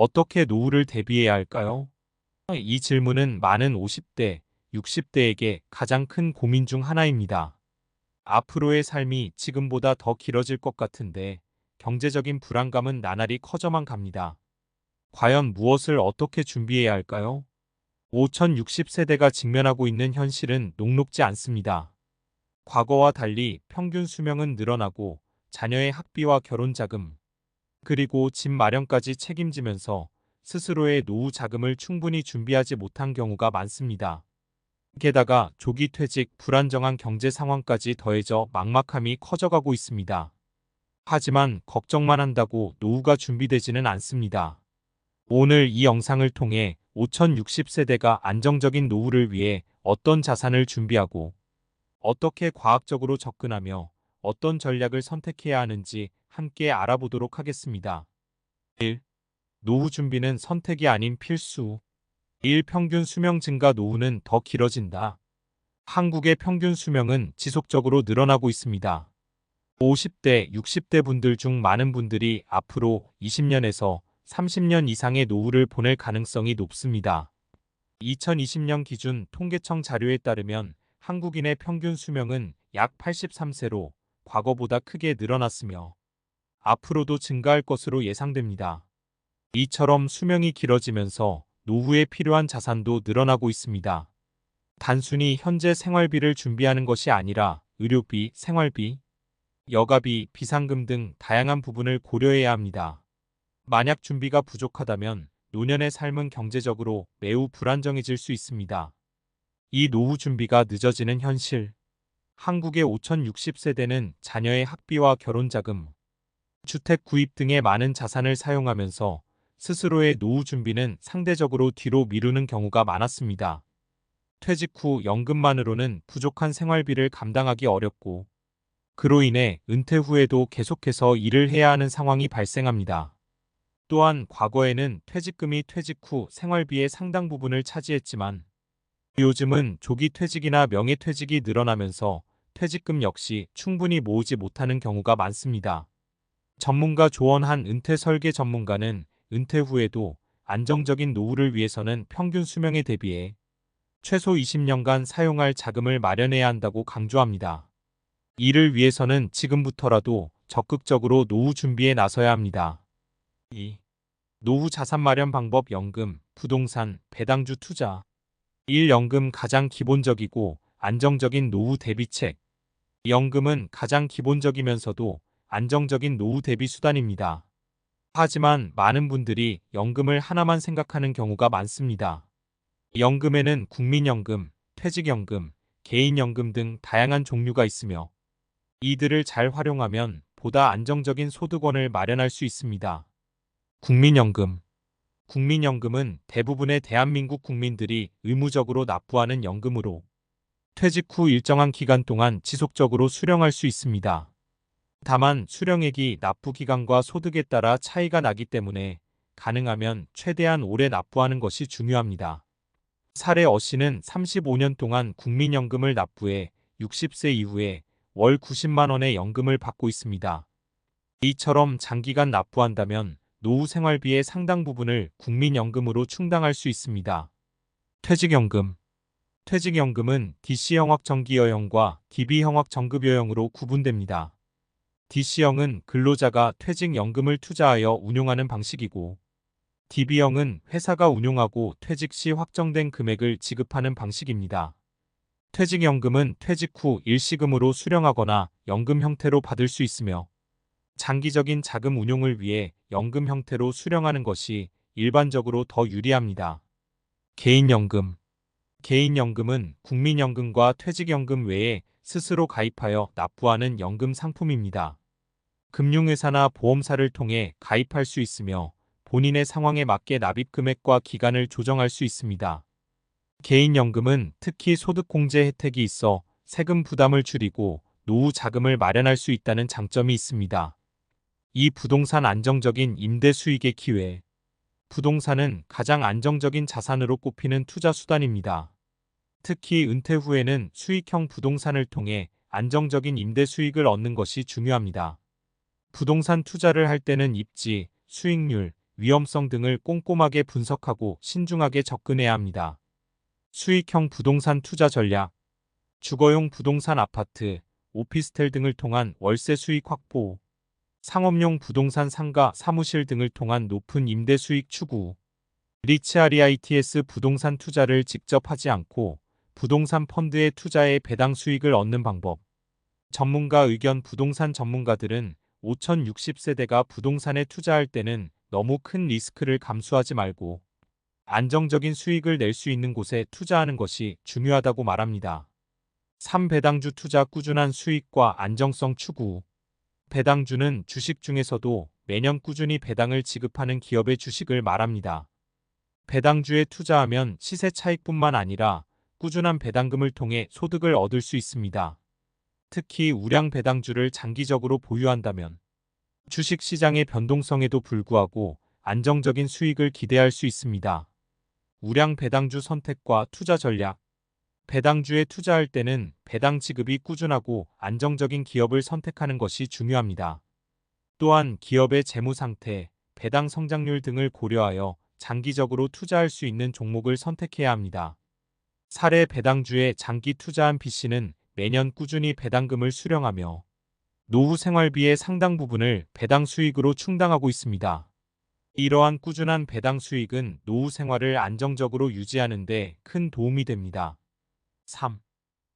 어떻게 노후를 대비해야 할까요? 이 질문은 많은 50대, 60대에게 가장 큰 고민 중 하나입니다. 앞으로의 삶이 지금보다 더 길어질 것 같은데 경제적인 불안감은 나날이 커져만 갑니다. 과연 무엇을 어떻게 준비해야 할까요? 5060세대가 직면하고 있는 현실은 녹록지 않습니다. 과거와 달리 평균 수명은 늘어나고 자녀의 학비와 결혼 자금, 그리고 집 마련까지 책임지면서 스스로의 노후 자금을 충분히 준비하지 못한 경우가 많습니다. 게다가 조기 퇴직, 불안정한 경제 상황까지 더해져 막막함이 커져가고 있습니다. 하지만 걱정만 한다고 노후가 준비되지는 않습니다. 오늘 이 영상을 통해 5060세대가 안정적인 노후를 위해 어떤 자산을 준비하고 어떻게 과학적으로 접근하며 어떤 전략을 선택해야 하는지 함께 알아보도록 하겠습니다. 1. 노후 준비는 선택이 아닌 필수. 1. 평균 수명 증가. 노후는 더 길어진다. 한국의 평균 수명은 지속적으로 늘어나고 있습니다. 50대, 60대 분들 중 많은 분들이 앞으로 20년에서 30년 이상의 노후를 보낼 가능성이 높습니다. 2020년 기준 통계청 자료에 따르면 한국인의 평균 수명은 약 83세로 과거보다 크게 늘어났으며 앞으로도 증가할 것으로 예상됩니다. 이처럼 수명이 길어지면서 노후에 필요한 자산도 늘어나고 있습니다. 단순히 현재 생활비를 준비하는 것이 아니라 의료비, 생활비, 여가비, 비상금 등 다양한 부분을 고려해야 합니다. 만약 준비가 부족하다면 노년의 삶은 경제적으로 매우 불안정해질 수 있습니다. 이 노후 준비가 늦어지는 현실. 한국의 5060세대는 자녀의 학비와 결혼자금, 주택 구입 등의 많은 자산을 사용하면서 스스로의 노후 준비는 상대적으로 뒤로 미루는 경우가 많았습니다. 퇴직 후 연금만으로는 부족한 생활비를 감당하기 어렵고 그로 인해 은퇴 후에도 계속해서 일을 해야 하는 상황이 발생합니다. 또한 과거에는 퇴직금이 퇴직 후 생활비의 상당 부분을 차지했지만 요즘은 조기 퇴직이나 명예퇴직이 늘어나면서 퇴직금 역시 충분히 모으지 못하는 경우가 많습니다. 전문가 조언한 은퇴 설계 전문가는 은퇴 후에도 안정적인 노후를 위해서는 평균 수명에 대비해 최소 20년간 사용할 자금을 마련해야 한다고 강조합니다. 이를 위해서는 지금부터라도 적극적으로 노후 준비에 나서야 합니다. 2. 노후 자산 마련 방법. 연금, 부동산, 배당주 투자. 1. 연금. 가장 기본적이고 안정적인 노후 대비책. 연금은 가장 기본적이면서도 안정적인 노후 대비 수단입니다. 하지만 많은 분들이 연금을 하나만 생각하는 경우가 많습니다. 연금에는 국민연금, 퇴직연금, 개인연금 등 다양한 종류가 있으며 이들을 잘 활용하면 보다 안정적인 소득원을 마련할 수 있습니다. 국민연금. 국민연금은 대부분의 대한민국 국민들이 의무적으로 납부하는 연금으로 퇴직 후 일정한 기간 동안 지속적으로 수령할 수 있습니다. 다만 수령액이 납부 기간과 소득에 따라 차이가 나기 때문에 가능하면 최대한 오래 납부하는 것이 중요합니다. 사례 어 씨는 35년 동안 국민연금을 납부해 60세 이후에 월 90만 원의 연금을 받고 있습니다. 이처럼 장기간 납부한다면 노후 생활비의 상당 부분을 국민연금으로 충당할 수 있습니다. 퇴직연금. 퇴직연금은 DC형학 정기여형과 DB형학 정급여형으로 구분됩니다. DC형은 근로자가 퇴직연금을 투자하여 운용하는 방식이고 DB형은 회사가 운용하고 퇴직 시 확정된 금액을 지급하는 방식입니다. 퇴직연금은 퇴직 후 일시금으로 수령하거나 연금 형태로 받을 수 있으며 장기적인 자금 운용을 위해 연금 형태로 수령하는 것이 일반적으로 더 유리합니다. 개인연금. 개인연금은 국민연금과 퇴직연금 외에 스스로 가입하여 납부하는 연금 상품입니다. 금융회사나 보험사를 통해 가입할 수 있으며 본인의 상황에 맞게 납입 금액과 기간을 조정할 수 있습니다. 개인연금은 특히 소득공제 혜택이 있어 세금 부담을 줄이고 노후 자금을 마련할 수 있다는 장점이 있습니다. 이 부동산. 안정적인 임대 수익의 기회. 부동산은 가장 안정적인 자산으로 꼽히는 투자 수단입니다. 특히 은퇴 후에는 수익형 부동산을 통해 안정적인 임대 수익을 얻는 것이 중요합니다. 부동산 투자를 할 때는 입지, 수익률, 위험성 등을 꼼꼼하게 분석하고 신중하게 접근해야 합니다. 수익형 부동산 투자 전략, 주거용 부동산 아파트, 오피스텔 등을 통한 월세 수익 확보, 상업용 부동산 상가, 사무실 등을 통한 높은 임대 수익 추구, 리츠REITs 부동산 투자를 직접 하지 않고 부동산 펀드에 투자해 배당 수익을 얻는 방법. 전문가 의견. 부동산 전문가들은 5060세대가 부동산에 투자할 때는 너무 큰 리스크를 감수하지 말고 안정적인 수익을 낼 수 있는 곳에 투자하는 것이 중요하다고 말합니다. 3. 배당주 투자. 꾸준한 수익과 안정성 추구. 배당주는 주식 중에서도 매년 꾸준히 배당을 지급하는 기업의 주식을 말합니다. 배당주에 투자하면 시세 차익뿐만 아니라 꾸준한 배당금을 통해 소득을 얻을 수 있습니다. 특히 우량 배당주를 장기적으로 보유한다면 주식시장의 변동성에도 불구하고 안정적인 수익을 기대할 수 있습니다. 우량 배당주 선택과 투자 전략. 배당주에 투자할 때는 배당 지급이 꾸준하고 안정적인 기업을 선택하는 것이 중요합니다. 또한 기업의 재무 상태, 배당 성장률 등을 고려하여 장기적으로 투자할 수 있는 종목을 선택해야 합니다. 사례. 배당주에 장기 투자한 B씨는 매년 꾸준히 배당금을 수령하며 노후 생활비의 상당 부분을 배당 수익으로 충당하고 있습니다. 이러한 꾸준한 배당 수익은 노후 생활을 안정적으로 유지하는 데 큰 도움이 됩니다. 3.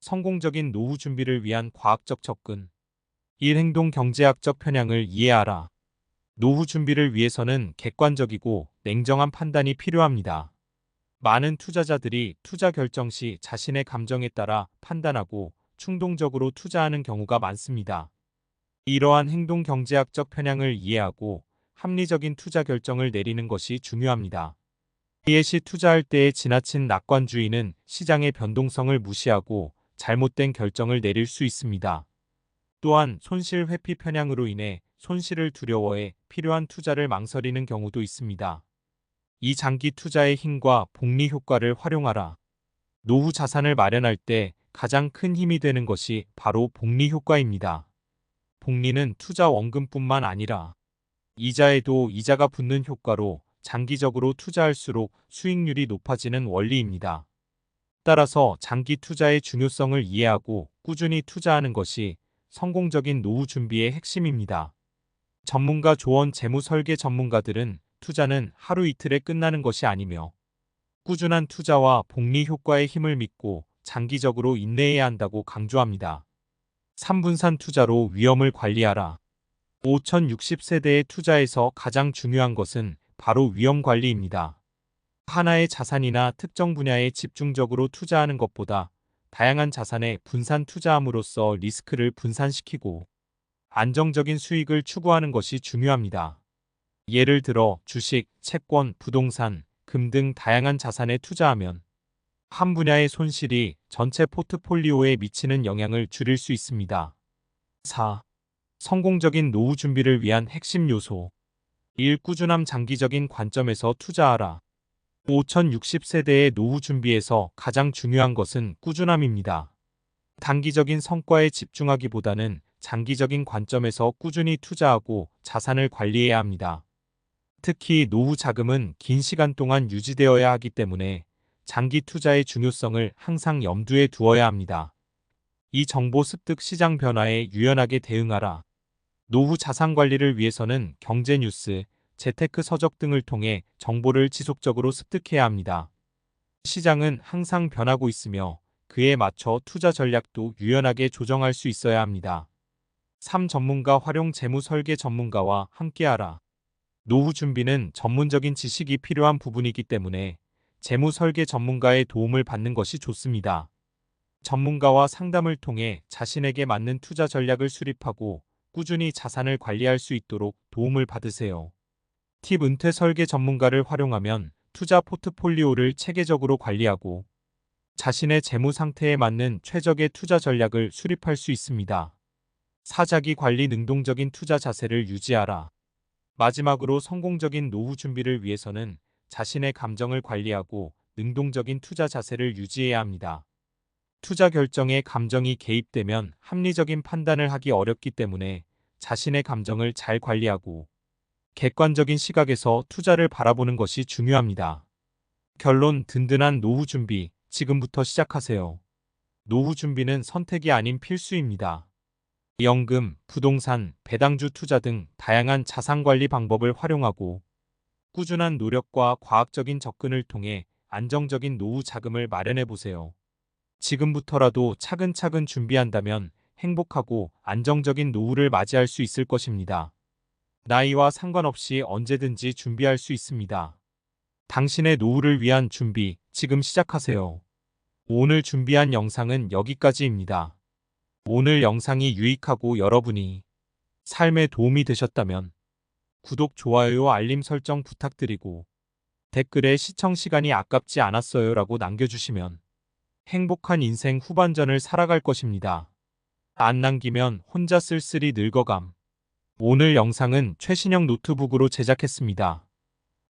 성공적인 노후 준비를 위한 과학적 접근. 1. 행동 경제학적 편향을 이해하라. 노후 준비를 위해서는 객관적이고 냉정한 판단이 필요합니다. 많은 투자자들이 투자 결정 시 자신의 감정에 따라 판단하고 충동적으로 투자하는 경우가 많습니다. 이러한 행동 경제학적 편향을 이해하고 합리적인 투자 결정을 내리는 것이 중요합니다. 이에 시 투자할 때의 지나친 낙관주의는 시장의 변동성을 무시하고 잘못된 결정을 내릴 수 있습니다. 또한 손실 회피 편향으로 인해 손실을 두려워해 필요한 투자를 망설이는 경우도 있습니다. 이 장기 투자의 힘과 복리 효과를 활용하라. 노후 자산을 마련할 때 가장 큰 힘이 되는 것이 바로 복리 효과입니다. 복리는 투자 원금뿐만 아니라 이자에도 이자가 붙는 효과로 장기적으로 투자할수록 수익률이 높아지는 원리입니다. 따라서 장기 투자의 중요성을 이해하고 꾸준히 투자하는 것이 성공적인 노후 준비의 핵심입니다. 전문가 조언. 재무 설계 전문가들은 투자는 하루 이틀에 끝나는 것이 아니며 꾸준한 투자와 복리 효과의 힘을 믿고 장기적으로 인내해야 한다고 강조합니다. 3분산 투자로 위험을 관리하라. 5060세대의 투자에서 가장 중요한 것은 바로 위험 관리입니다. 하나의 자산이나 특정 분야에 집중적으로 투자하는 것보다 다양한 자산에 분산 투자함으로써 리스크를 분산시키고 안정적인 수익을 추구하는 것이 중요합니다. 예를 들어 주식, 채권, 부동산, 금 등 다양한 자산에 투자하면 한 분야의 손실이 전체 포트폴리오에 미치는 영향을 줄일 수 있습니다. 4. 성공적인 노후 준비를 위한 핵심 요소. 1. 꾸준함. 장기적인 관점에서 투자하라. 5060세대의 노후 준비에서 가장 중요한 것은 꾸준함입니다. 단기적인 성과에 집중하기보다는 장기적인 관점에서 꾸준히 투자하고 자산을 관리해야 합니다. 특히 노후 자금은 긴 시간 동안 유지되어야 하기 때문에 장기 투자의 중요성을 항상 염두에 두어야 합니다. 이 정보 습득. 시장 변화에 유연하게 대응하라. 노후 자산 관리를 위해서는 경제 뉴스, 재테크 서적 등을 통해 정보를 지속적으로 습득해야 합니다. 시장은 항상 변하고 있으며 그에 맞춰 투자 전략도 유연하게 조정할 수 있어야 합니다. 3. 전문가 활용. 재무 설계 전문가와 함께하라. 노후 준비는 전문적인 지식이 필요한 부분이기 때문에 재무 설계 전문가의 도움을 받는 것이 좋습니다. 전문가와 상담을 통해 자신에게 맞는 투자 전략을 수립하고 꾸준히 자산을 관리할 수 있도록 도움을 받으세요. 팁. 은퇴 설계 전문가를 활용하면 투자 포트폴리오를 체계적으로 관리하고 자신의 재무 상태에 맞는 최적의 투자 전략을 수립할 수 있습니다. 4. 자기 관리. 능동적인 투자 자세를 유지하라. 마지막으로 성공적인 노후 준비를 위해서는 자신의 감정을 관리하고 능동적인 투자 자세를 유지해야 합니다. 투자 결정에 감정이 개입되면 합리적인 판단을 하기 어렵기 때문에 자신의 감정을 잘 관리하고 객관적인 시각에서 투자를 바라보는 것이 중요합니다. 결론, 든든한 노후 준비, 지금부터 시작하세요. 노후 준비는 선택이 아닌 필수입니다. 연금, 부동산, 배당주 투자 등 다양한 자산 관리 방법을 활용하고 꾸준한 노력과 과학적인 접근을 통해 안정적인 노후 자금을 마련해 보세요. 지금부터라도 차근차근 준비한다면 행복하고 안정적인 노후를 맞이할 수 있을 것입니다. 나이와 상관없이 언제든지 준비할 수 있습니다. 당신의 노후를 위한 준비, 지금 시작하세요. 오늘 준비한 영상은 여기까지입니다. 오늘 영상이 유익하고 여러분이 삶에 도움이 되셨다면 구독, 좋아요, 알림 설정 부탁드리고 댓글에 시청 시간이 아깝지 않았어요 라고 남겨주시면 행복한 인생 후반전을 살아갈 것입니다. 안 남기면 혼자 쓸쓸히 늙어감. 오늘 영상은 최신형 노트북으로 제작했습니다.